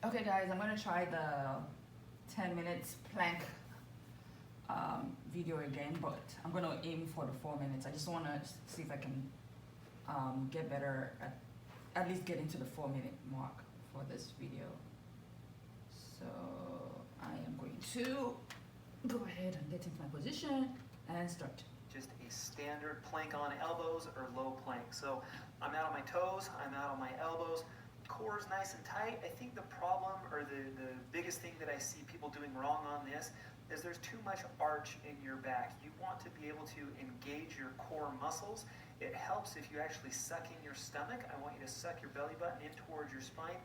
Okay guys, I'm gonna try the 10 minutes plank video again, but I'm gonna aim for the 4 minutes. I just wanna see if I can get better at least get into the 4 minute mark for this video. So I am going to go ahead and get into my position and start. Just a standard plank on elbows or low plank. So I'm out on my toes, I'm out on my elbows. Core is nice and tight. I think the problem or the biggest thing that I see people doing wrong on this is there's too much arch in your back. You want to be able to engage your core muscles. It helps if you actually suck in your stomach. I want you to suck your belly button in towards your spine.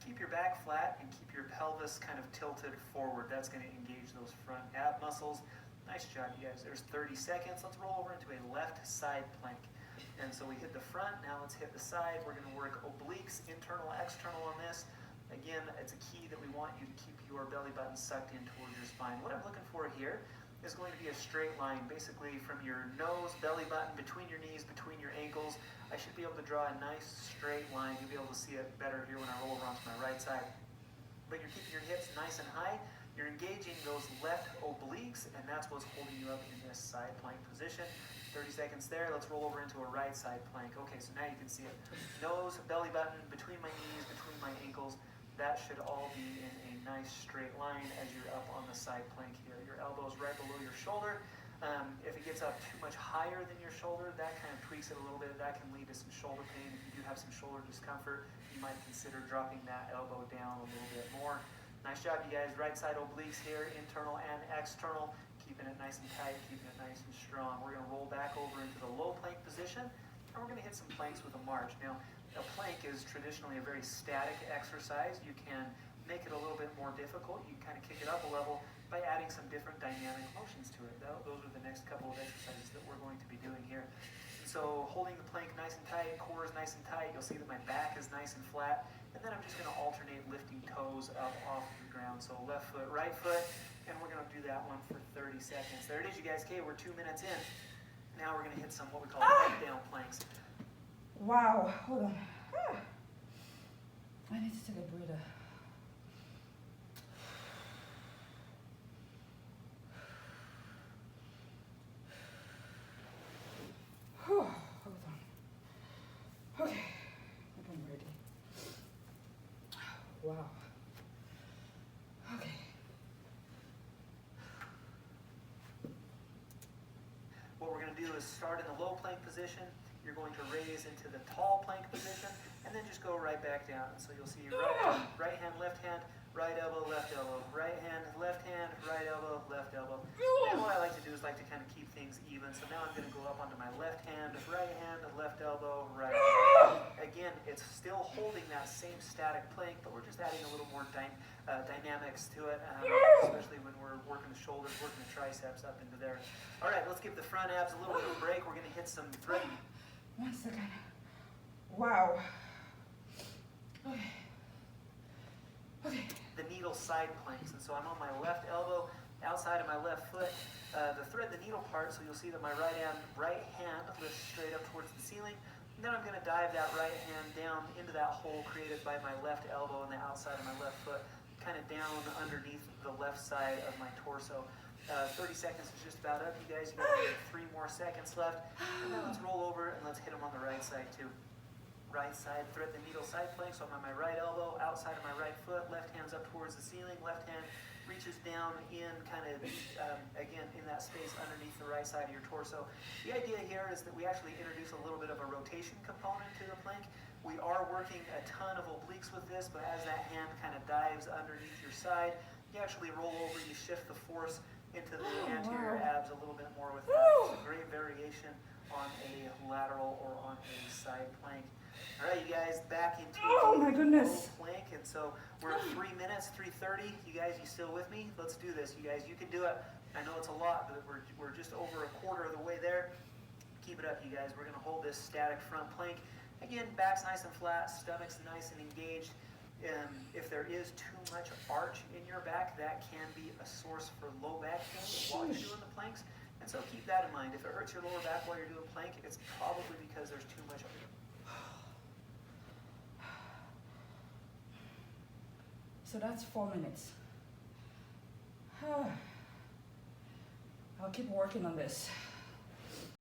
Keep your back flat and keep your pelvis kind of tilted forward. That's going to engage those front ab muscles. Nice job, you guys. There's 30 seconds. Let's roll over into a left side plank. And so we hit the front, now let's hit the side. We're going to work obliques, internal, external on this. Again, it's a key that we want you to keep your belly button sucked in towards your spine. What I'm looking for here is going to be a straight line, basically from your nose, belly button, between your knees, between your ankles. I should be able to draw a nice straight line. You'll be able to see it better here when I roll over onto my right side. But you're keeping your hips nice and high. You're engaging those left obliques, and that's what's holding you up in this side plank position. 30 seconds there. Let's roll over into a right side plank. Okay, so now you can see it. Nose, belly button, between my knees, between my ankles. That should all be in a nice straight line as you're up on the side plank here. Your elbow's right below your shoulder. If it gets up too much higher than your shoulder, that kind of tweaks it a little bit. That can lead to some shoulder pain. If you do have some shoulder discomfort, you might consider dropping that elbow down a little bit more. Nice job, you guys. Right side obliques here, internal and external. Keeping it nice and tight, keeping it nice and strong. We're going to roll back over into the low plank position, and we're going to hit some planks with a march. Now, a plank is traditionally a very static exercise. You can make it a little bit more difficult. You can kind of kick it up a level by adding some different dynamic motions to it. Those are the next couple of exercises that we're going to be doing here. So holding the plank nice and tight, core is nice and tight. You'll see that my back is nice and flat. And then I'm just going to alternate lifting toes up off the ground. So left foot, right foot. And we're going to do that one for 30 seconds. There it is, you guys. Okay, we're 2 minutes in. Now we're going to hit some what we call head down planks. Wow, hold on. I need to take a breather. Hold on. Okay, I think I'm ready. Wow. Okay. What we're going to do is start in the low plank position. You're going to raise into the tall plank position, and then just go right back down. So you'll see right hand, left hand, right elbow, right elbow, right elbow, left elbow. And what I like to do is like to kind of keep things even. So now I'm going to go up onto my left hand, left elbow, right elbow. Again, it's still holding that same static plank, but we're just adding a little more dynamics to it, especially when we're working the shoulders, working the triceps up into there. All right, let's give the front abs a little bit of a break. We're going to hit some thread. 1 second. Wow. Okay. Okay. The needle side planks, and so I'm on my left elbow, outside of my left foot. The thread the needle part, so you'll see that my right hand lifts straight up towards the ceiling. And then I'm going to dive that right hand down into that hole created by my left elbow and the outside of my left foot, kind of down underneath the left side of my torso. 30 seconds is just about up, you guys. You got 3 more seconds left. And then let's roll over and let's hit them on the right side too. Right side, thread the needle side plank. So I'm on my right elbow, outside of my right foot, left hand's up towards the ceiling, left hand reaches down in kind of, again, in that space underneath the right side of your torso. The idea here is that we actually introduce a little bit of a rotation component to the plank. We are working a ton of obliques with this, but as that hand kind of dives underneath your side, you actually roll over, you shift the force into the anterior abs a little bit more with that. It's a great variation on a lateral or on a side plank. All right, you guys, back into my goodness. low plank, and so we're at 3 minutes, 3:30. You guys, you still with me? Let's do this, you guys. You can do it. I know it's a lot, but we're just over a quarter of the way there. Keep it up, you guys. We're going to hold this static front plank. Again, back's nice and flat, stomach's nice and engaged. If there is too much arch in your back, that can be a source for low back pain while you're doing the planks. And so keep that in mind. If it hurts your lower back while you're doing plank, it's probably because there's too much So that's 4 minutes. I'll keep working on this.